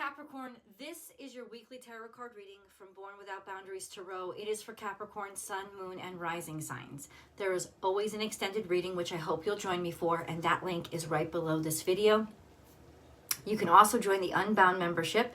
Capricorn, this is your weekly tarot card reading from Born Without Boundaries Tarot. It is for Capricorn, Sun, Moon, and Rising signs. There is always an extended reading, which I hope you'll join me for, and that link is right below this video. You can also join the Unbound membership,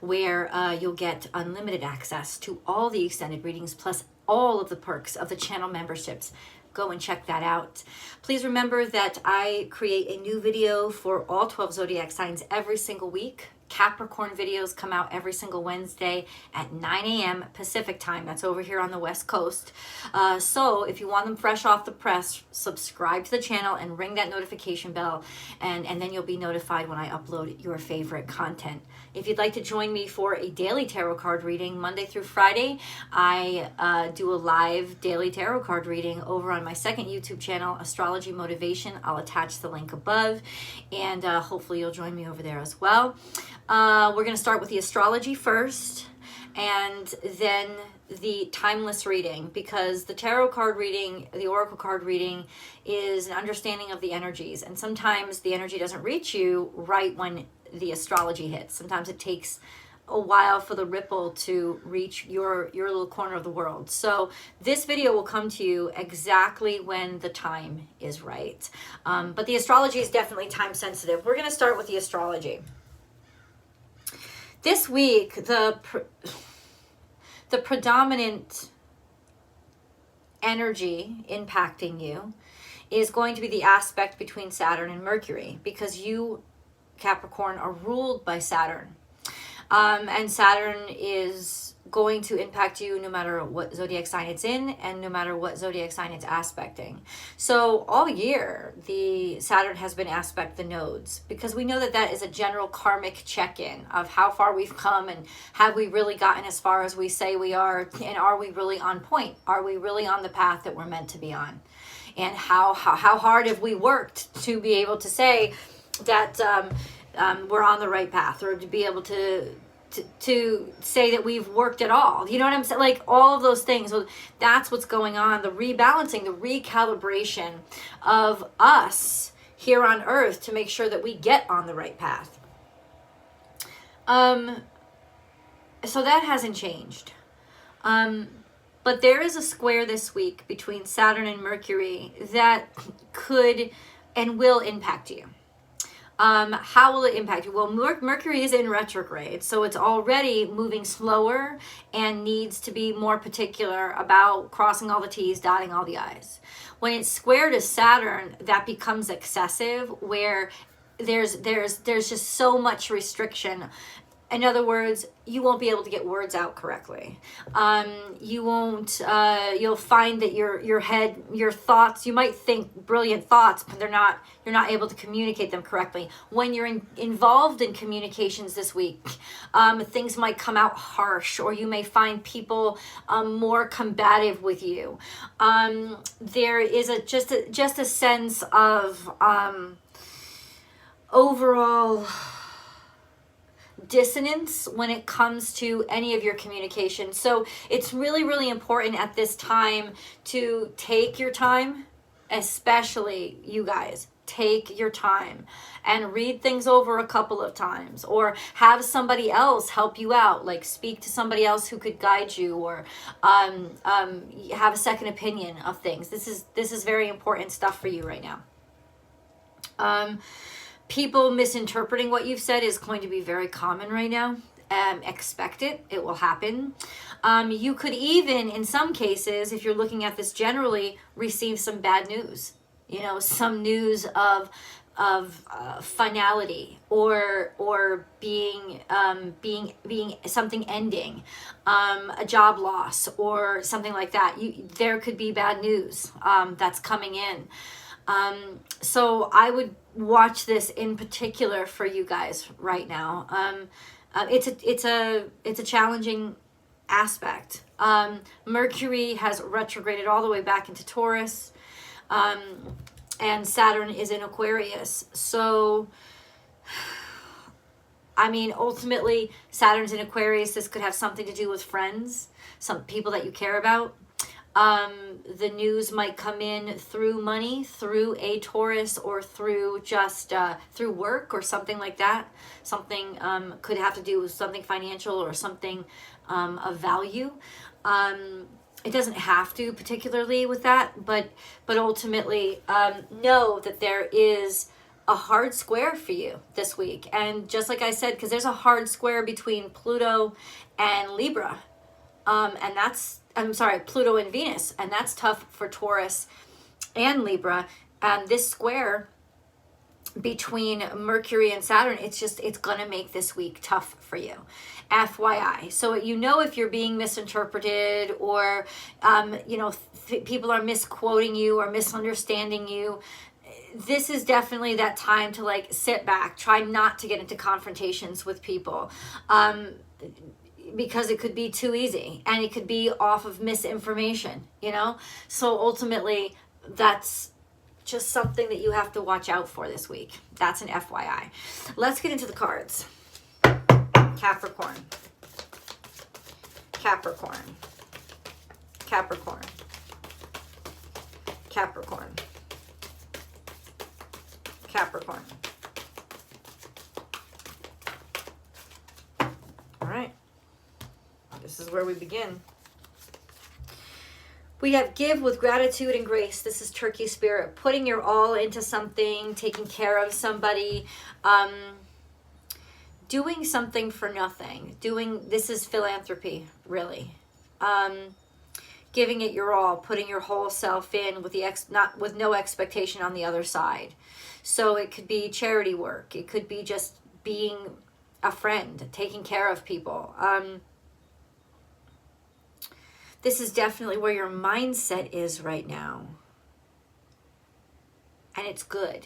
where you'll get unlimited access to all the extended readings, plus all of the perks of the channel memberships. Go and check that out. Please remember that I create a new video for all 12 zodiac signs every single week. Capricorn videos come out every single Wednesday at 9 a.m. Pacific time. That's over here on the West Coast. So if you want them fresh off the press, subscribe to the channel and ring that notification bell, and then you'll be notified when I upload your favorite content. If you'd like to join me for a daily tarot card reading, Monday through Friday, I do a live daily tarot card reading over on my second YouTube channel, Astrology Motivation. I'll attach the link above, and hopefully you'll join me over there as well. We're going to start with the astrology first, and then the timeless reading, because the tarot card reading, the oracle card reading, is an understanding of the energies, and sometimes the energy doesn't reach you right when the astrology hits. Sometimes it takes a while for the ripple to reach your little corner of the world. So this video will come to you exactly when the time is right. But the astrology is definitely time sensitive. We're going to start with the astrology. This week, the predominant energy impacting you is going to be the aspect between Saturn and Mercury, because you, Capricorn, are ruled by Saturn. And Saturn is going to impact you no matter what zodiac sign it's in and no matter what zodiac sign it's aspecting. So all year, the Saturn has been aspect the nodes, because we know that that is a general karmic check-in of how far we've come, and have we really gotten as far as we say we are, and are we really on point? Are we really on the path that we're meant to be on? And how hard have we worked to be able to say that we're on the right path, or to be able to say that we've worked at all. You know what I'm saying? Like all of those things. So that's what's going on. The rebalancing, the recalibration of us here on Earth to make sure that we get on the right path. So that hasn't changed. But there is a square this week between Saturn and Mercury that could and will impact you. How will it impact you? Well, Mercury is in retrograde, so it's already moving slower and needs to be more particular about crossing all the T's, dotting all the I's. When it's square to Saturn, that becomes excessive, where there's just so much restriction. In other words, you won't be able to get words out correctly. You won't. You'll find that your head, your thoughts. You might think brilliant thoughts, but you're not able to communicate them correctly. When you're involved in communications this week, things might come out harsh, or you may find people more combative with you. There is just a sense of overall dissonance when it comes to any of your communication. So it's really, really important at this time to take your time, especially you guys. Take your time and read things over a couple of times, or have somebody else help you out, like speak to somebody else who could guide you, or have a second opinion of things. This is very important stuff for you right now. People misinterpreting what you've said is going to be very common right now. Expect it. It will happen. You could even, in some cases, if you're looking at this generally, receive some bad news. You know, some news of finality, or being something ending, a job loss, or something like that. There could be bad news that's coming in. So I would watch this in particular for you guys right now. It's a challenging aspect. Mercury has retrograded all the way back into Taurus, and Saturn is in Aquarius. So, I mean, ultimately, Saturn's in Aquarius. This could have something to do with friends, some people that you care about. The news might come in through money, through a Taurus, or through just through work or something like that. Something could have to do with something financial or something of value. It doesn't have to particularly with that, but ultimately know that there is a hard square for you this week. And just like I said, because there's a hard square between Pluto and Libra, and that's, I'm sorry, Pluto and Venus, and that's tough for Taurus and Libra. And this square between Mercury and Saturn, it's gonna make this week tough for you, FYI. So you know, if you're being misinterpreted, or you know, people are misquoting you or misunderstanding you, this is definitely that time to like sit back, try not to get into confrontations with people, because it could be too easy and it could be off of misinformation, you know? So ultimately, that's just something that you have to watch out for this week. That's an FYI. Let's get into the cards. Capricorn. Capricorn. Capricorn. Capricorn. Capricorn. All right. This is where we begin. We have give with gratitude and grace. This is Turkey spirit, putting your all into something, taking care of somebody, doing something for nothing. This is philanthropy, really. Giving it your all, putting your whole self in with with no expectation on the other side. So it could be charity work. It could be just being a friend, taking care of people. This is definitely where your mindset is right now. And it's good.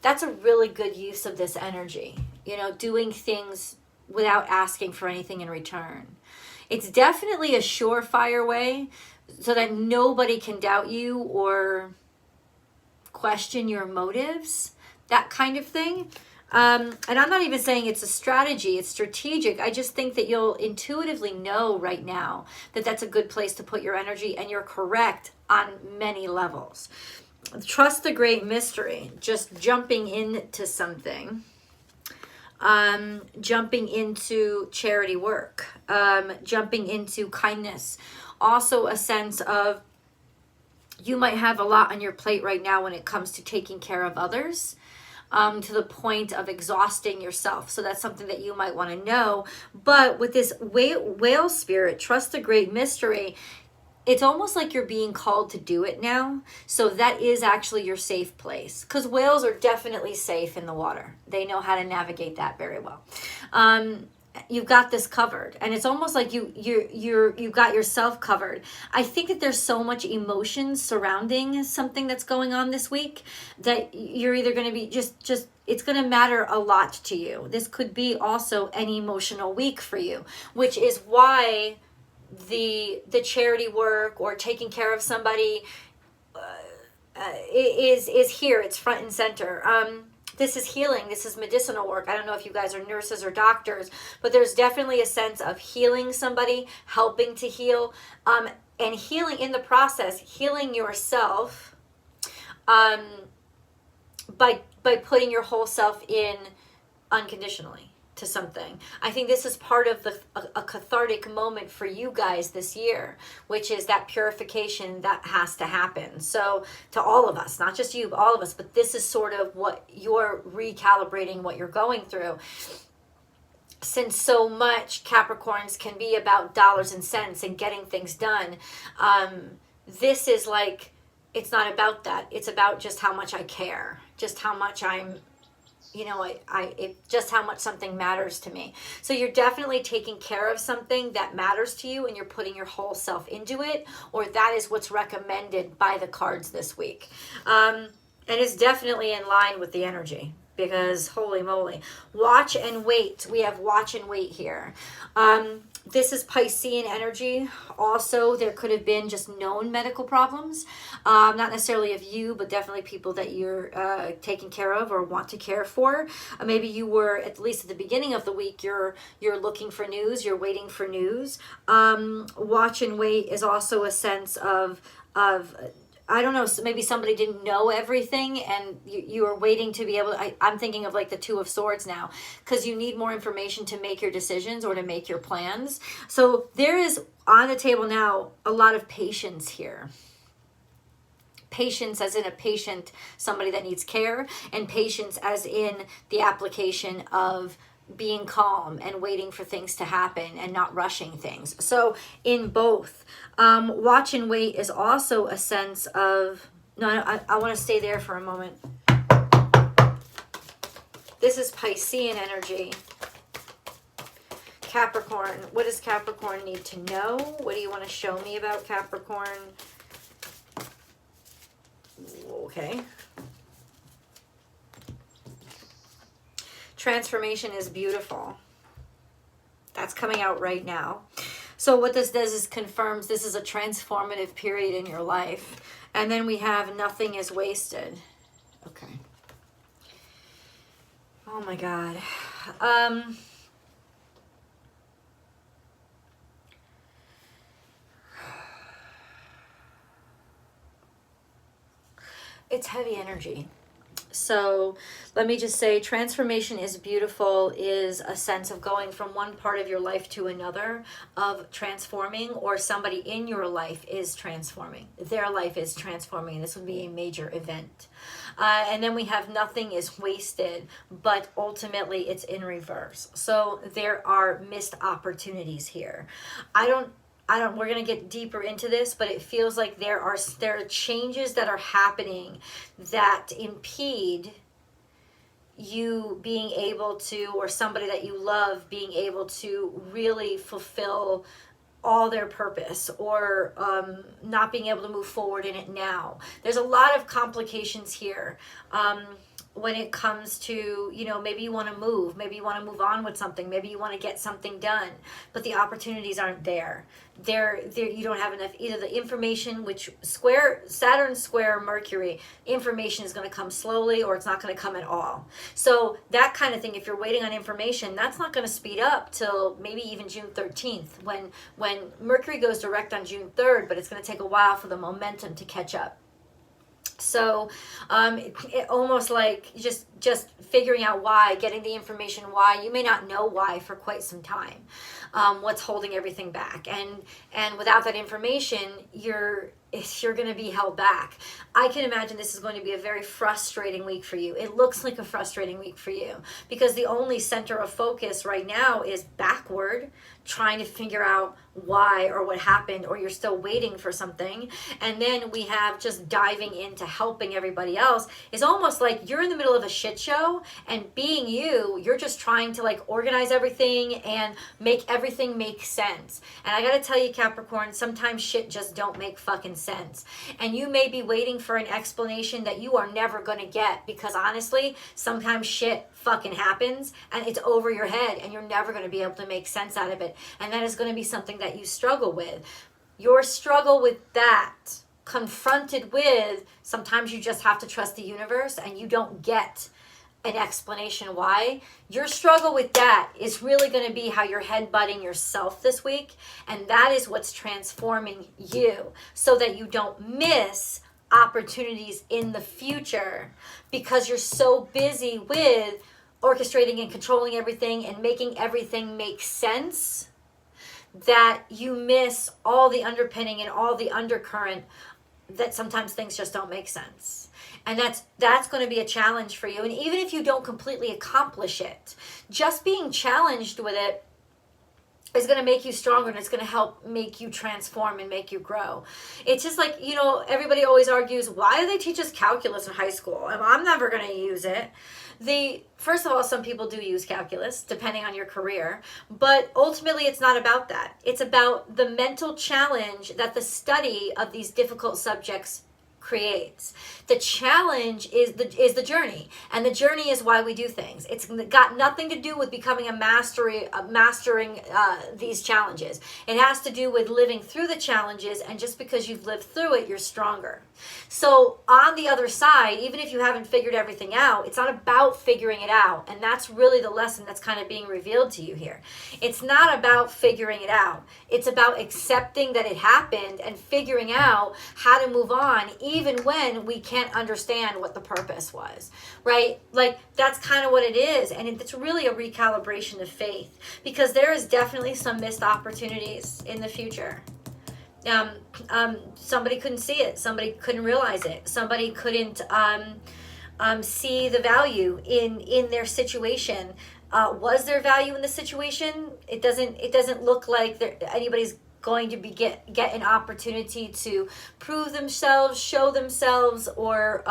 That's a really good use of this energy. You know, doing things without asking for anything in return. It's definitely a surefire way so that nobody can doubt you or question your motives, that kind of thing. And I'm not even saying it's a strategy, it's strategic. I just think that you'll intuitively know right now that that's a good place to put your energy, and you're correct on many levels. Trust the great mystery, just jumping into something, jumping into charity work, jumping into kindness. Also a sense of you might have a lot on your plate right now when it comes to taking care of others. To the point of exhausting yourself. So that's something that you might want to know. But with this whale spirit, trust the great mystery, it's almost like you're being called to do it now. So that is actually your safe place. Because whales are definitely safe in the water. They know how to navigate that very well. You've got this covered, and it's almost like you've got yourself covered. I think that there's so much emotion surrounding something that's going on this week that you're either going to be just it's going to matter a lot to you. This could be also an emotional week for you, which is why the charity work or taking care of somebody is here. It's front and center. This is healing. This is medicinal work. I don't know if you guys are nurses or doctors, but there's definitely a sense of healing somebody, helping to heal, and healing in the process, healing yourself by putting your whole self in unconditionally to something. I think this is part of a cathartic moment for you guys this year, which is that purification that has to happen. So to all of us, not just you, but all of us, but this is sort of what you're recalibrating, what you're going through. Since so much Capricorns can be about dollars and cents and getting things done, this is like, it's not about that. It's about just how much I care, just how much I'm, you know, just how much something matters to me. So you're definitely taking care of something that matters to you, and you're putting your whole self into it, or that is what's recommended by the cards this week. And it's definitely in line with the energy. because holy moly. Watch and wait. We have watch and wait here. This is Piscean energy. Also, there could have been just known medical problems. Not necessarily of you, but definitely people that you're taking care of or want to care for. Maybe you were, at least at the beginning of the week, you're looking for news, you're waiting for news. Watch and wait is also a sense of I don't know, maybe somebody didn't know everything and you are waiting to be able to, I'm thinking of like the Two of Swords now, because you need more information to make your decisions or to make your plans. So there is on the table now a lot of patience here. Patience as in a patient, somebody that needs care, and patience as in the application of being calm and waiting for things to happen and not rushing things. So in both, watch and wait is also a sense of, I want to stay there for a moment. This is Piscean energy. Capricorn, what does Capricorn need to know? What do you want to show me about Capricorn? Okay. Transformation is beautiful. That's coming out right now. So what this does is confirms this is a transformative period in your life. And then we have nothing is wasted. Okay. Oh my God. It's heavy energy. So let me just say, transformation is beautiful is a sense of going from one part of your life to another, of transforming, or somebody in your life is transforming. Their life is transforming. This would be a major event. And then we have nothing is wasted, but ultimately it's in reverse. So there are missed opportunities here. We're going to get deeper into this, but it feels like there are changes that are happening that impede you being able to, or somebody that you love being able to really fulfill all their purpose, or not being able to move forward in it now. There's a lot of complications here. When it comes to, maybe you want to move, maybe you want to move on with something, maybe you want to get something done, but the opportunities aren't there. You don't have enough, either the information, which Saturn square Mercury, information is going to come slowly, or it's not going to come at all. So that kind of thing, if you're waiting on information, that's not going to speed up till maybe even June 13th, when Mercury goes direct on June 3rd, but it's going to take a while for the momentum to catch up. So it almost like just figuring out why, getting the information why. You may not know why for quite some time, what's holding everything back. And without that information, you're going to be held back. I can imagine this is going to be a very frustrating week for you. It looks like a frustrating week for you because the only center of focus right now is backward, trying to figure out why or what happened, or you're still waiting for something. And then we have just diving into helping everybody else. It's almost like you're in the middle of a shit show, and being you're just trying to like organize everything and make everything make sense. And I gotta tell you, Capricorn, sometimes shit just don't make fucking sense. And you may be waiting for an explanation that you are never gonna get, because honestly, sometimes shit fucking happens and it's over your head and you're never going to be able to make sense out of it. And that is going to be something that you struggle with. Your struggle with that, confronted with, sometimes you just have to trust the universe and you don't get an explanation why. Your struggle with that is really going to be how you're headbutting yourself this week. And that is what's transforming you, so that you don't miss opportunities in the future, because you're so busy with orchestrating and controlling everything and making everything make sense that you miss all the underpinning and all the undercurrent, that sometimes things just don't make sense. And that's going to be a challenge for you. And even if you don't completely accomplish it, just being challenged with it is going to make you stronger, and it's going to help make you transform and make you grow. It's just like, everybody always argues, why do they teach us calculus in high school? I'm never going to use it. First of all, some people do use calculus, depending on your career, but ultimately it's not about that. It's about the mental challenge that the study of these difficult subjects creates. The challenge is the journey, and the journey is why we do things. It's got nothing to do with becoming mastering these challenges. It has to do with living through the challenges, and just because you've lived through it, you're stronger. So on the other side, even if you haven't figured everything out, it's not about figuring it out, and that's really the lesson that's kind of being revealed to you here. It's not about figuring it out. It's about accepting that it happened and figuring out how to move on, even when we can't understand what the purpose was, right? Like, that's kind of what it is. And it's really a recalibration of faith, because there is definitely some missed opportunities in the future. Somebody couldn't see it. Somebody couldn't realize it. Somebody couldn't see the value in their situation. Was there value in the situation? It doesn't look like anybody's going to get an opportunity to prove themselves, show themselves, or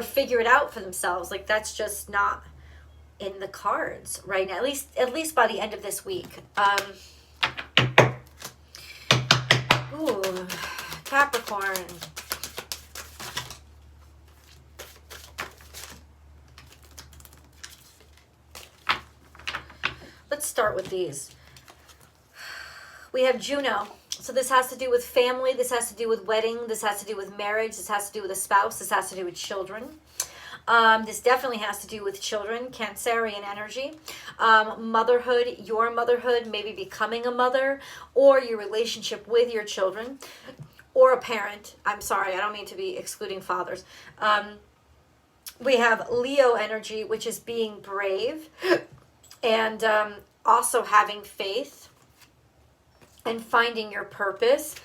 figure it out for themselves. Like, that's just not in the cards right now, at least by the end of this week. Ooh, Capricorn. Let's start with these. We have Juno. So this has to do with family. This has to do with wedding. This has to do with marriage. This has to do with a spouse. This has to do with children. This definitely has to do with children, Cancerian energy. Motherhood, your motherhood, maybe becoming a mother, or your relationship with your children, or a parent. I'm sorry, I don't mean to be excluding fathers. We have Leo energy, which is being brave, and also having faith and finding your purpose.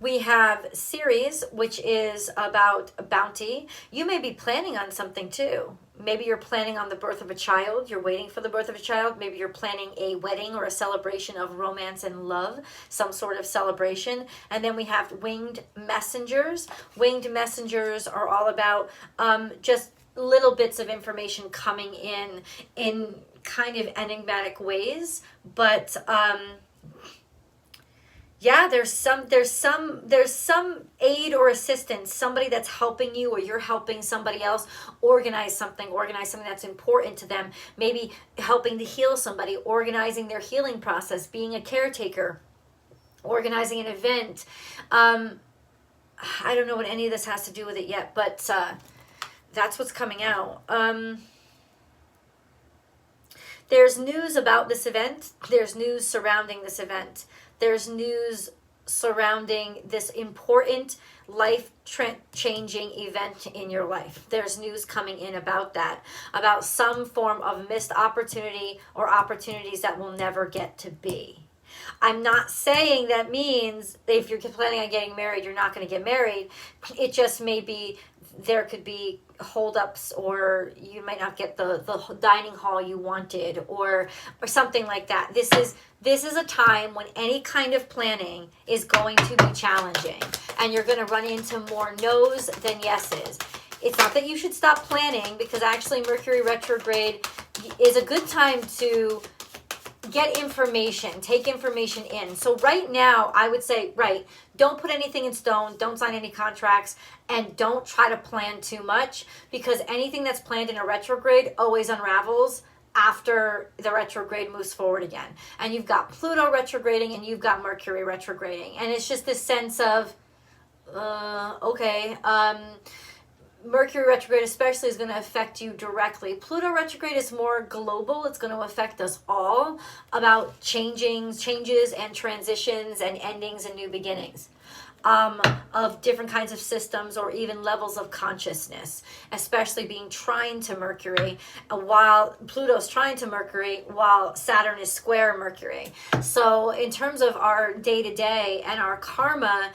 We have Ceres, which is about bounty. You may be planning on something too. Maybe you're planning on the birth of a child. You're waiting for the birth of a child. Maybe you're planning a wedding or a celebration of romance and love, some sort of celebration. And then we have winged messengers. Winged messengers are all about just little bits of information coming in kind of enigmatic ways, but yeah, there's some aid or assistance, somebody that's helping you, or you're helping somebody else organize something that's important to them, maybe helping to heal somebody, organizing their healing process, being a caretaker, organizing an event. I don't know what any of this has to do with it yet, but that's what's coming out. There's news about this event. There's news surrounding this event. There's news surrounding this important life-changing event in your life. There's news coming in about that, about some form of missed opportunity or opportunities that will never get to be. I'm not saying that means if you're planning on getting married, you're not going to get married. It just may be there could be holdups, or you might not get the dining hall you wanted, or something like that. This is a time when any kind of planning is going to be challenging, and you're going to run into more no's than yeses. It's not that you should stop planning, because actually Mercury retrograde is a good time to get information, take information in. So right now, I would say, don't put anything in stone, don't sign any contracts, and don't try to plan too much, because anything that's planned in a retrograde always unravels after the retrograde moves forward again. And you've got Pluto retrograding and you've got Mercury retrograding. And it's just this sense of, Mercury retrograde especially is going to affect you directly. Pluto retrograde is more global. It's going to affect us all, about changes and transitions and endings and new beginnings of different kinds of systems, or even levels of consciousness, especially being trine to Mercury, while Pluto's trine to Mercury, while Saturn is square Mercury. So in terms of our day-to-day and our karma,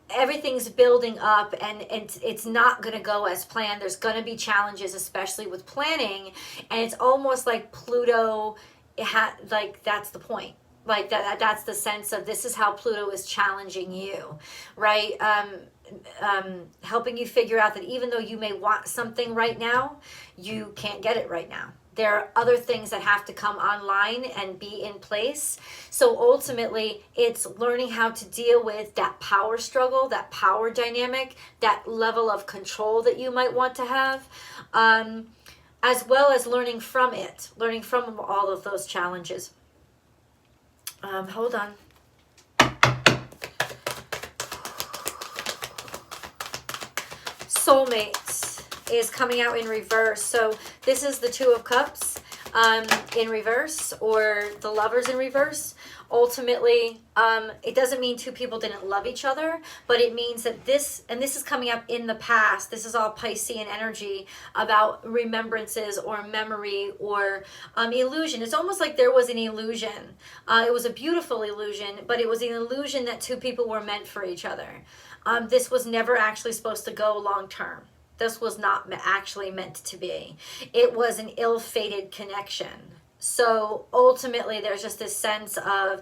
everything's building up, and it's not going to go as planned. There's going to be challenges, especially with planning, and it's almost like Pluto, that's the point. Like that's the sense of, this is how Pluto is challenging you, right? Helping you figure out that even though you may want something right now, you can't get it right now, There are other things that have to come online and be in place. So ultimately, it's learning how to deal with that power struggle, that power dynamic, that level of control that you might want to have, as well as learning from it, learning from all of those challenges. Hold on. Soulmates is coming out in reverse. So this is the Two of Cups in reverse, or the Lovers in reverse. Ultimately, it doesn't mean two people didn't love each other, but it means that this is coming up in the past. This is all Piscean energy about remembrances or memory or illusion. It's almost like there was an illusion. It was a beautiful illusion, but it was an illusion that two people were meant for each other. This was never actually supposed to go long term. This was not actually meant to be. It was an ill-fated connection. So ultimately, there's just this sense of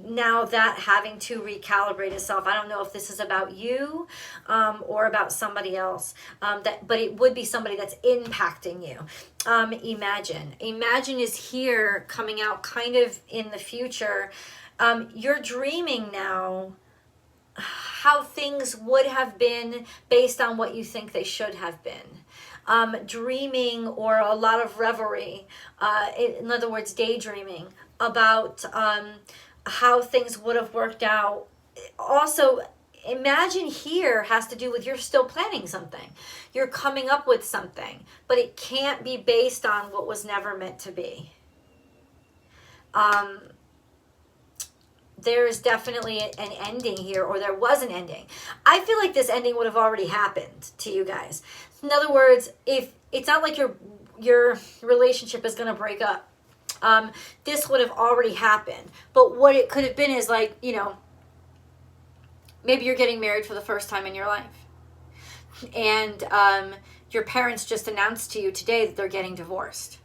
now that having to recalibrate itself. I don't know if this is about you or about somebody else, but it would be somebody that's impacting you. Imagine is here, coming out kind of in the future. You're dreaming now how things would have been based on what you think they should have been. Dreaming, or a lot of reverie, in other words, daydreaming about how things would have worked out. Also, imagine here has to do with you're still planning something. You're coming up with something, but it can't be based on what was never meant to be. There's definitely an ending here, or there was an ending. I feel like this ending would have already happened to you guys. In other words, if it's not like your relationship is going to break up, this would have already happened. But what it could have been is like, you know, maybe you're getting married for the first time in your life, and your parents just announced to you today that they're getting divorced.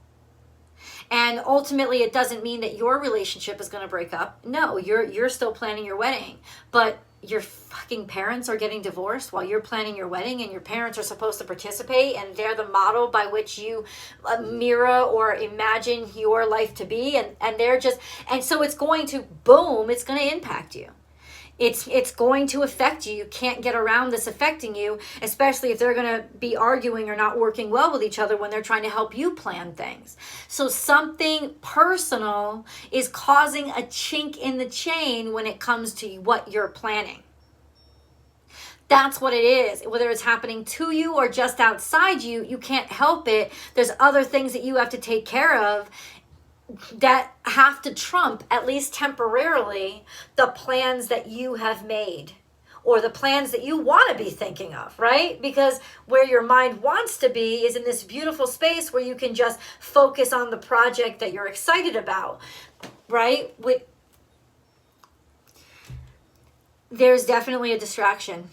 And ultimately, it doesn't mean that your relationship is going to break up. No, you're still planning your wedding, but your fucking parents are getting divorced while you're planning your wedding, and your parents are supposed to participate, and they're the model by which you mirror or imagine your life to be, and they're just, and so it's going to, boom, it's going to impact you. It's going to affect you. You can't get around this affecting you, especially if they're going to be arguing or not working well with each other when they're trying to help you plan things. So something personal is causing a chink in the chain when it comes to what you're planning. That's what it is. Whether it's happening to you or just outside you, you can't help it. There's other things that you have to take care of that have to trump, at least temporarily, the plans that you have made, or the plans that you want to be thinking of, right? Because where your mind wants to be is in this beautiful space where you can just focus on the project that you're excited about, right? There's definitely a distraction,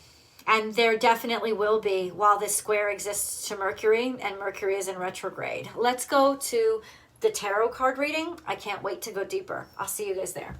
and there definitely will be while this square exists to Mercury, and Mercury is in retrograde. Let's go to the tarot card reading. I can't wait to go deeper. I'll see you guys there.